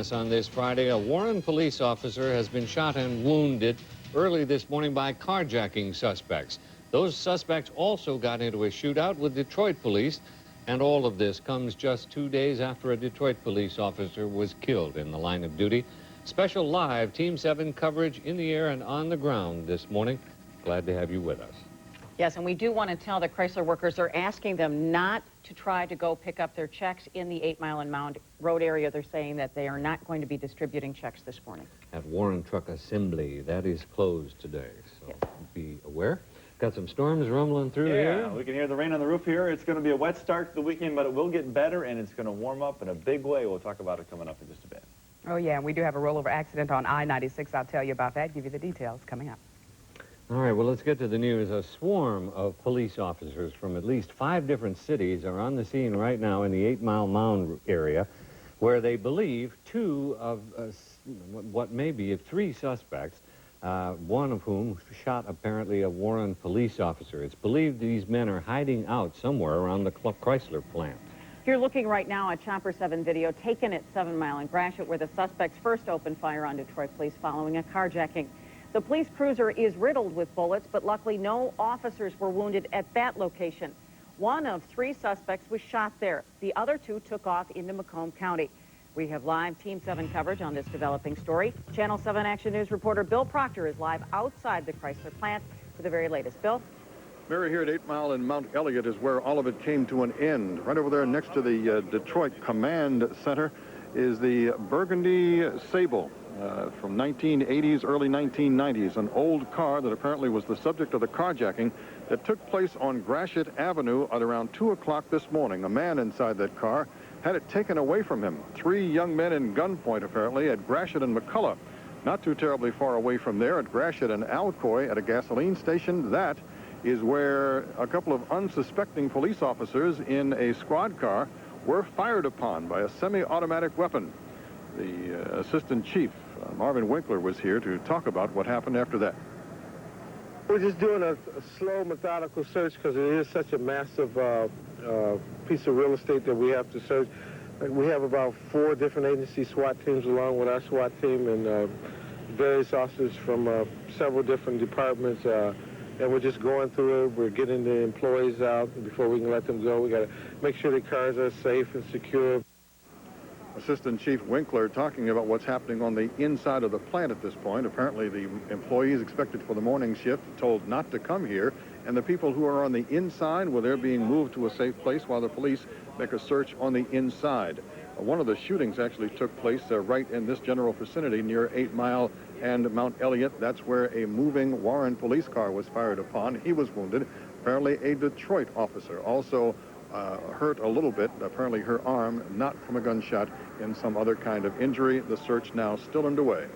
us on this Friday. A Warren police officer has been shot and wounded early this morning by carjacking suspects. Those suspects also got into a shootout with Detroit police, and all of this comes just 2 days after a Detroit police officer was killed in the line of duty. Special live Team 7 coverage in the air and on the ground this morning. Glad to have you with us. Yes, and we do want to tell the Chrysler workers they're asking them not to try to go pick up their checks in the 8 Mile and Mound Road area. They're saying that they are not going to be distributing checks this morning. At Warren Truck Assembly, that is closed today, so be aware. Got some storms rumbling through here. Yeah, we can hear the rain on the roof here. It's going to be a wet start to the weekend, but it will get better, and it's going to warm up in a big way. We'll talk about it coming up in just a bit. Oh, yeah, and we do have a rollover accident on I-96. I'll tell you about that, give you the details coming up. All right, well, let's get to the news. A swarm of police officers from at least 5 different cities are on the scene right now in the 8 Mile Mound area, where they believe 2 of what may be 3 suspects, one of whom shot apparently a Warren police officer. It's believed these men are hiding out somewhere around the Chrysler plant. You're looking right now at Chopper 7 video taken at 7 Mile and Gratiot, where the suspects first opened fire on Detroit police following a carjacking. The police cruiser is riddled with bullets, but luckily no officers were wounded at that location. 1 of 3 suspects was shot there. The other 2 took off into Macomb County. We have live Team 7 coverage on this developing story. Channel 7 Action News reporter Bill Proctor is live outside the Chrysler plant for the very latest. Bill? Mary, here at 8 Mile and Mount Elliott is where all of it came to an end. Right over there next to the Detroit Command Center is the Burgundy Sable. From 1980s, early 1990s, an old car that apparently was the subject of the carjacking that took place on Gratiot Avenue at around 2 o'clock this morning. A man inside that car had it taken away from him. 3 young men in gunpoint, apparently, at Gratiot and McCullough. Not too terribly far away from there, at Gratiot and Alcoy at a gasoline station. That is where a couple of unsuspecting police officers in a squad car were fired upon by a semi-automatic weapon. The assistant chief, Marvin Winkler, was here to talk about what happened after that. We're just doing a slow, methodical search because it is such a massive piece of real estate that we have to search. We have about 4 different agency SWAT teams along with our SWAT team and various officers from several different departments. And we're just going through it. We're getting the employees out before we can let them go. We got to make sure the cars are safe and secure. Assistant Chief Winkler talking about what's happening on the inside of the plant at this point. Apparently the employees expected for the morning shift told not to come here, and the people who are on the inside, well, they're being moved to a safe place while the police make a search on the inside. One of the shootings actually took place right in this general vicinity near 8 Mile and Mount Elliott. That's where a moving Warren police car was fired upon. He was wounded. Apparently a Detroit officer also hurt a little bit, apparently her arm, not from a gunshot, in some other kind of injury. The search now still underway.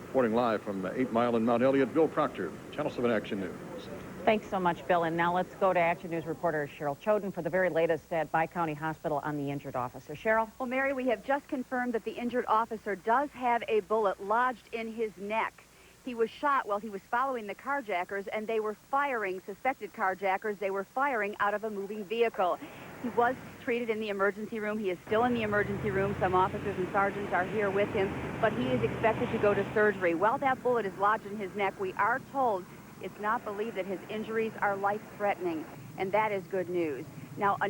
Reporting live from 8 Mile and Mount Elliott, Bill Proctor, Channel 7 Action News. Thanks so much, Bill. And now let's go to Action News reporter Cheryl Choden for the very latest at Bi-County Hospital on the injured officer. Cheryl? Well, Mary, we have just confirmed that the injured officer does have a bullet lodged in his neck. He was shot while he was following the carjackers, and they were firing, suspected carjackers, they were firing out of a moving vehicle. He was treated in the emergency room. He is still in the emergency room. Some officers and sergeants are here with him, but he is expected to go to surgery. While that bullet is lodged in his neck, we are told it's not believed that his injuries are life-threatening, and that is good news. Now, a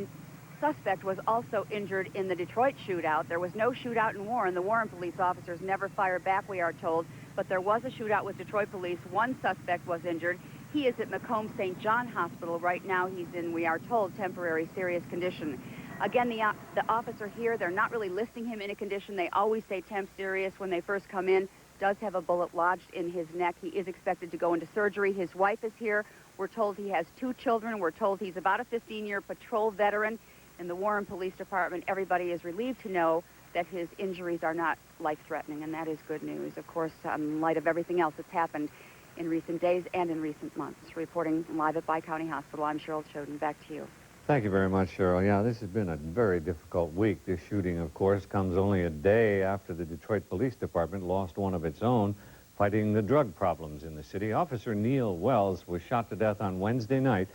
suspect was also injured in the Detroit shootout. There was no shootout in Warren. The Warren police officers never fired back, we are told, but there was a shootout with Detroit police. 1 suspect was injured. He is at Macomb St. John Hospital right now. He's in, we are told, temporary serious condition. Again, the officer here, they're not really listing him in a condition. They always say temp serious when they first come in. Does have a bullet lodged in his neck. He is expected to go into surgery. His wife is here. We're told he has 2 children. We're told he's about a 15-year patrol veteran. In the Warren Police Department, everybody is relieved to know that his injuries are not life-threatening, and that is good news. Of course, in light of everything else that's happened in recent days and in recent months. Reporting live at Bi-County Hospital, I'm Cheryl Choden. Back to you. Thank you very much, Cheryl. Yeah, this has been a very difficult week. This shooting, of course, comes only a day after the Detroit Police Department lost one of its own fighting the drug problems in the city. Officer Neil Wells was shot to death on Wednesday night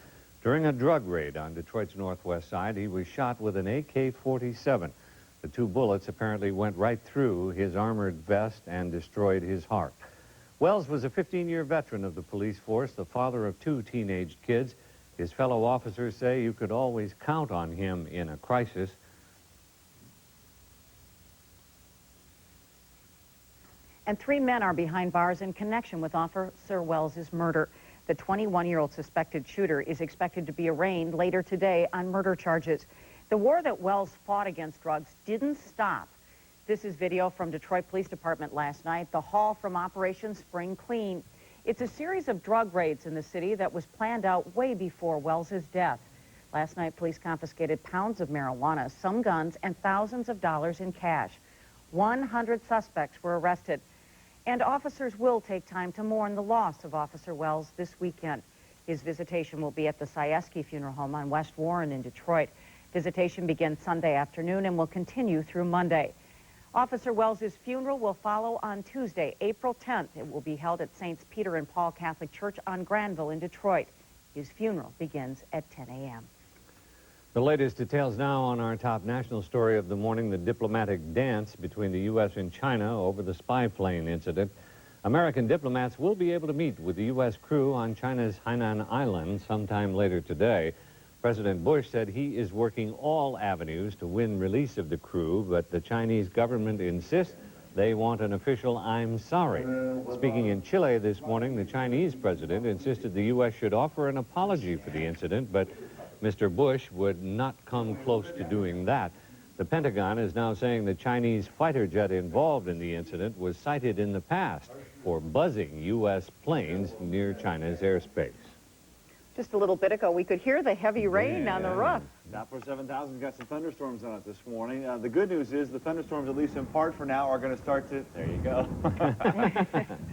during a drug raid on Detroit's northwest side. He was shot with an AK-47. The 2 bullets apparently went right through his armored vest and destroyed his heart. Wells was a 15-year veteran of the police force, the father of 2 teenage kids. His fellow officers say you could always count on him in a crisis. And 3 men are behind bars in connection with Officer Wells' murder. The 21-year-old suspected shooter is expected to be arraigned later today on murder charges. The war that Wells fought against drugs didn't stop. This is video from Detroit Police Department last night, the haul from Operation Spring Clean. It's a series of drug raids in the city that was planned out way before Wells' death. Last night, police confiscated pounds of marijuana, some guns, and thousands of dollars in cash. 100 suspects were arrested. And officers will take time to mourn the loss of Officer Wells this weekend. His visitation will be at the Sieski Funeral Home on West Warren in Detroit. Visitation begins Sunday afternoon and will continue through Monday. Officer Wells' funeral will follow on Tuesday, April 10th. It will be held at Saints Peter and Paul Catholic Church on Granville in Detroit. His funeral begins at 10 a.m. The latest details now on our top national story of the morning, the diplomatic dance between the U.S. and China over the spy plane incident. American diplomats will be able to meet with the U.S. crew on China's Hainan Island sometime later today. President Bush said he is working all avenues to win release of the crew, but the Chinese government insists they want an official "I'm sorry." Speaking in Chile this morning, the Chinese president insisted the U.S. should offer an apology for the incident, but Mr. Bush would not come close to doing that. The Pentagon is now saying the Chinese fighter jet involved in the incident was sighted in the past for buzzing U.S. planes near China's airspace. Just a little bit ago, we could hear the heavy rain on the roof. Doppler 7000 got some thunderstorms on it this morning. The good news is the thunderstorms, at least in part for now, are going to start to... There you go.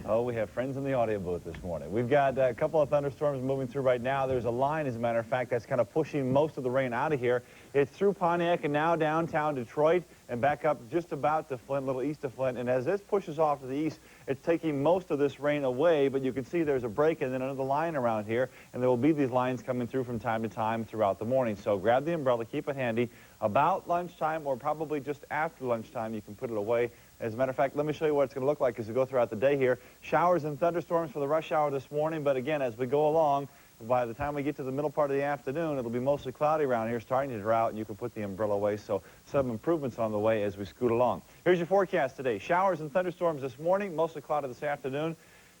Oh, we have friends in the audio booth this morning. We've got a couple of thunderstorms moving through right now. There's a line, as a matter of fact, that's kind of pushing most of the rain out of here. It's through Pontiac and now downtown Detroit and back up just about to Flint, a little east of Flint. And as this pushes off to the east, it's taking most of this rain away, but you can see there's a break and then another line around here, and there will be these lines coming through from time to time throughout the morning. So grab the umbrella, keep it handy. About lunchtime or probably just after lunchtime, you can put it away. As a matter of fact, let me show you what it's going to look like as we go throughout the day here. Showers and thunderstorms for the rush hour this morning, but again, as we go along, by the time we get to the middle part of the afternoon, it'll be mostly cloudy around here, starting to dry out, and you can put the umbrella away. So some improvements on the way as we scoot along. Here's your forecast today. Showers and thunderstorms this morning, mostly cloudy this afternoon.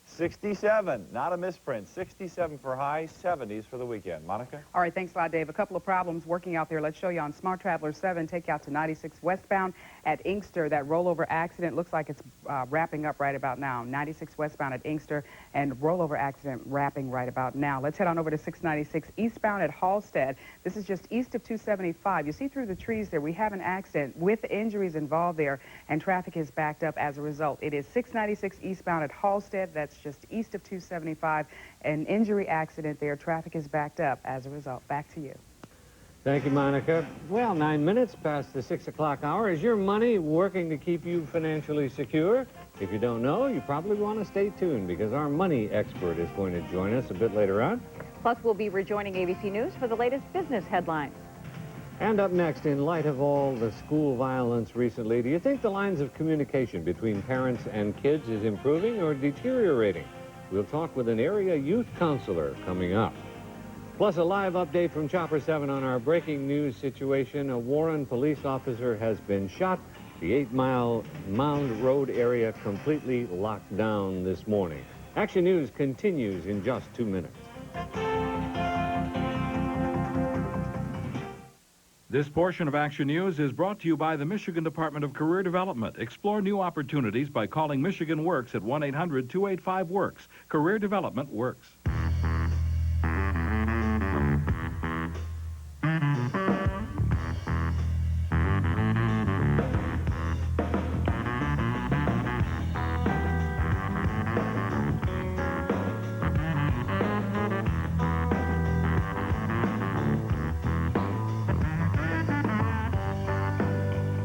67, not a misprint. 67 for high, 70s for the weekend. Monica? All right, thanks a lot, Dave. A couple of problems working out there. Let's show you on Smart Traveler 7. Take you out to 96 westbound at Inkster. That rollover accident looks like it's wrapping up right about now. 96 westbound at Inkster and rollover accident wrapping right about now. Let's head on over to 696 eastbound at Halstead. This is just east of 275. You see through the trees there, we have an accident with injuries involved there, and traffic is backed up as a result. It is 696 eastbound at Halstead. That's just east of 275. An injury accident there. Traffic is backed up as a result. Back to you. Thank you, Monica. Well, 9 minutes past the 6 o'clock hour. Is your money working to keep you financially secure? If you don't know, you probably want to stay tuned because our money expert is going to join us a bit later on. Plus, we'll be rejoining ABC News for the latest business headlines. And up next, in light of all the school violence recently, do you think the lines of communication between parents and kids is improving or deteriorating? We'll talk with an area youth counselor coming up. Plus, a live update from Chopper 7 on our breaking news situation. A Warren police officer has been shot. The 8 Mile Mound Road area completely locked down this morning. Action News continues in just 2 minutes. This portion of Action News is brought to you by the Michigan Department of Career Development. Explore new opportunities by calling Michigan Works at 1-800-285-WORKS. Career Development works.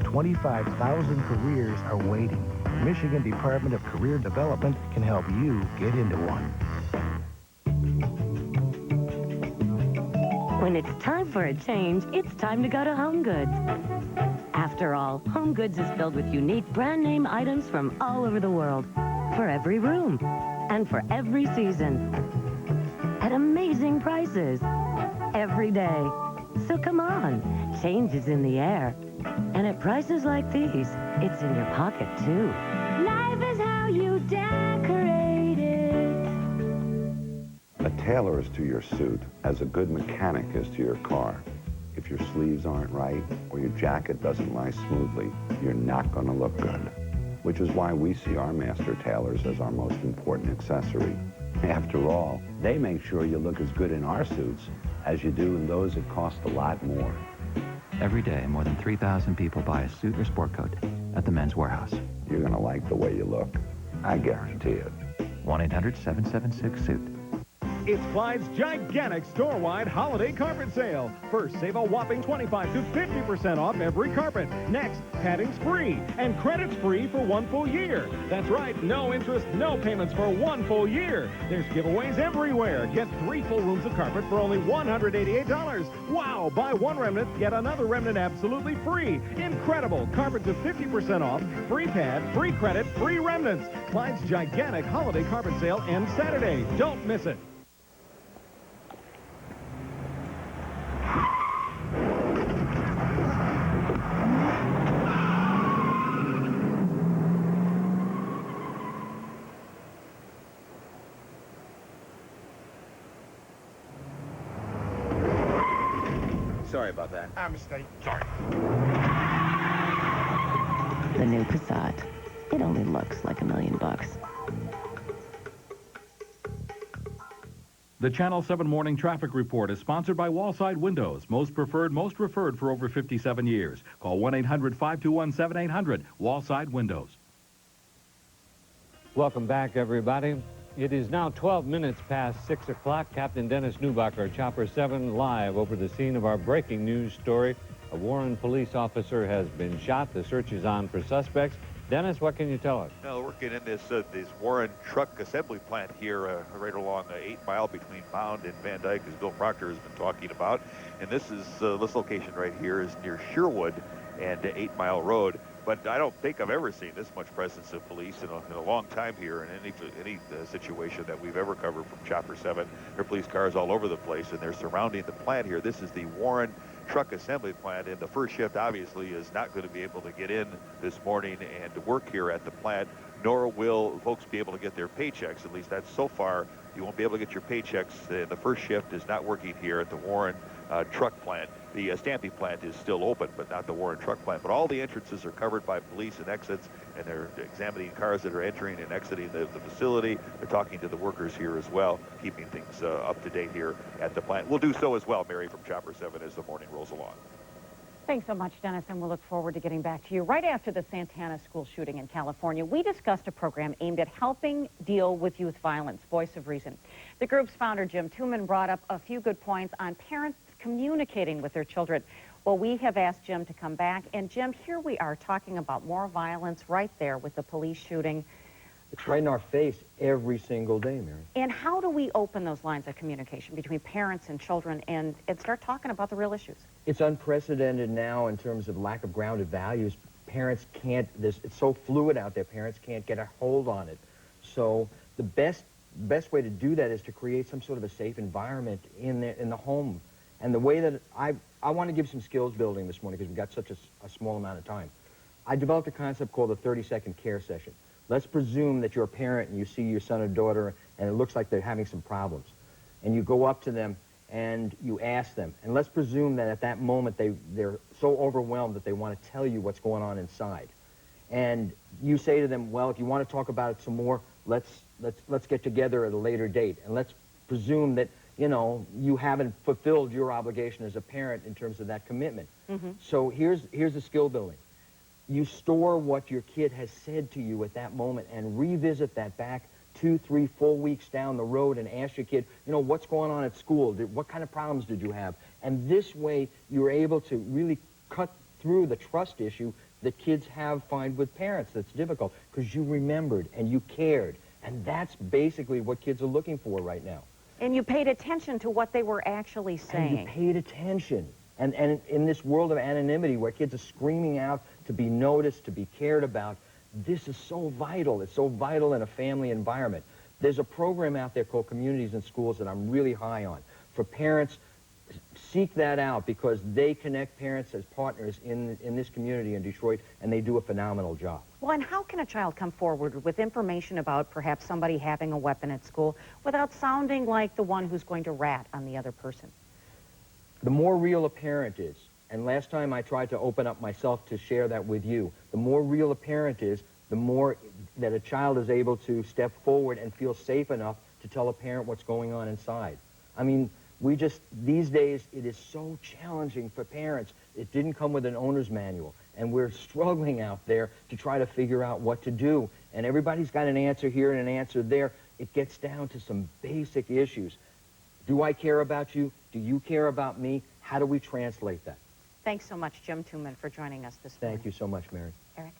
$25,000 careers are waiting. Michigan Department of Career Development can help you get into one. When it's time for a change, it's time to go to Home Goods. After After all, Home Goods is filled with unique brand name items from all over the world. For every room and for every season. At amazing prices. Every day. So come on, change is in the air. And at prices like these, it's in your pocket too. Life is how you decorate it. A tailor is to your suit as a good mechanic is to your car. If your sleeves aren't right or your jacket doesn't lie smoothly, you're not going to look good. Which is why we see our master tailors as our most important accessory. After all, they make sure you look as good in our suits as you do in those that cost a lot more. Every day, more than 3,000 people buy a suit or sport coat at the Men's Warehouse. You're going to like the way you look. I guarantee it. 1-800-776-SUIT. It's Clyde's gigantic store-wide holiday carpet sale. First, save a whopping 25 to 50% off every carpet. Next, padding's free and credit's free for 1 full year. That's right, no interest, no payments for 1 full year. There's giveaways everywhere. Get 3 full rooms of carpet for only $188. Wow, buy 1 remnant, get another remnant absolutely free. Incredible, carpet to 50% off, free pad, free credit, free remnants. Clyde's gigantic holiday carpet sale ends Saturday. Don't miss it. Sorry about that. Our mistake. Sorry. The new Passat. It only looks like $1 million. The Channel 7 Morning Traffic Report is sponsored by Wallside Windows. Most preferred, most referred for over 57 years. Call 1-800-521-7800. Wallside Windows. Welcome back, everybody. It is now 12 minutes past 6 o'clock. Captain Dennis Newbacher, Chopper 7, live over the scene of our breaking news story. A Warren police officer has been shot. The search is on for suspects. Dennis, what can you tell us? Well, working in this Warren truck assembly plant here right along 8 Mile between Mound and Van Dyke, as Bill Proctor has been talking about. And this location right here is near Sherwood and 8 Mile Road. But I don't think I've ever seen this much presence of police in a long time here in any situation that we've ever covered from Chopper 7. There are police cars all over the place, and they're surrounding the plant here. This is the Warren truck assembly plant, and the first shift obviously is not going to be able to get in this morning and work here at the plant, nor will folks be able to get their paychecks. At least that's so far. You won't be able to get your paychecks. The first shift is not working here at the Warren truck plant. The Stampede plant is still open, but not the Warren truck plant. But all the entrances are covered by police and exits, and they're examining cars that are entering and exiting the facility. They're talking to the workers here as well, keeping things up to date here at the plant. We'll do so as well, Mary, from Chopper 7 as the morning rolls along. Thanks so much, Dennis, and we'll look forward to getting back to you. Right after the Santana school shooting in California, we discussed a program aimed at helping deal with youth violence, Voice of Reason. The group's founder, Jim Tuman, brought up a few good points on parents communicating with their children. Well, we have asked Jim to come back, and Jim, here we are talking about more violence right there with the police shooting. It's right in our face every single day, Mary. And how do we open those lines of communication between parents and children and start talking about the real issues? It's unprecedented now in terms of lack of grounded values. Parents can't, it's so fluid out there, parents can't get a hold on it. So the best way to do that is to create some sort of a safe environment in the home. And the way that I want to give some skills building this morning because we've got such a small amount of time. I developed a concept called the 30-second care session. Let's presume that you're a parent and you see your son or daughter and it looks like they're having some problems. And you go up to them and you ask them. And let's presume that at that moment they're so overwhelmed that they want to tell you what's going on inside. And you say to them, well, if you want to talk about it some more, let's get together at a later date. And let's presume that, you know, you haven't fulfilled your obligation as a parent in terms of that commitment. Mm-hmm. So here's the skill building. You store what your kid has said to you at that moment and revisit that back 2, 3, 4 weeks down the road and ask your kid, you know, what's going on at school? What kind of problems did you have? And this way you're able to really cut through the trust issue that kids find with parents that's difficult because you remembered and you cared. And that's basically what kids are looking for right now. And you paid attention to what they were actually saying. And you paid attention. And in this world of anonymity where kids are screaming out to be noticed, to be cared about, this is so vital. It's so vital in a family environment. There's a program out there called Communities in Schools that I'm really high on. For parents, seek that out because they connect parents as partners in this community in Detroit, and they do a phenomenal job. Well, and how can a child come forward with information about perhaps somebody having a weapon at school without sounding like the one who's going to rat on the other person? The more real a parent is, and last time I tried to open up myself to share that with you, the more real a parent is, the more that a child is able to step forward and feel safe enough to tell a parent what's going on inside. I mean, these days, it is so challenging for parents. It didn't come with an owner's manual, and we're struggling out there to try to figure out what to do. And everybody's got an answer here and an answer there. It gets down to some basic issues. Do I care about you? Do you care about me? How do we translate that? Thanks so much, Jim Tooman, for joining us this morning. Thank you so much, Mary. Eric?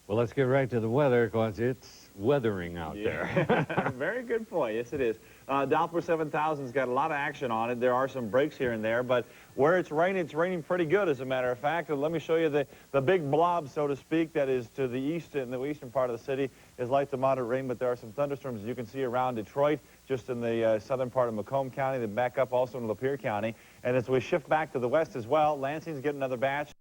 Well, let's get right to the weather, because it's weathering out there. Very good point. Yes, it is. Doppler 7000's got a lot of action on it. There are some breaks here and there, but where it's raining pretty good, as a matter of fact. And let me show you the big blob, so to speak, that is to the east, in the eastern part of the city, is light to moderate rain, but there are some thunderstorms, as you can see, around Detroit, just in the southern part of Macomb County, then back up also in Lapeer County. And as we shift back to the west as well, Lansing's getting another batch.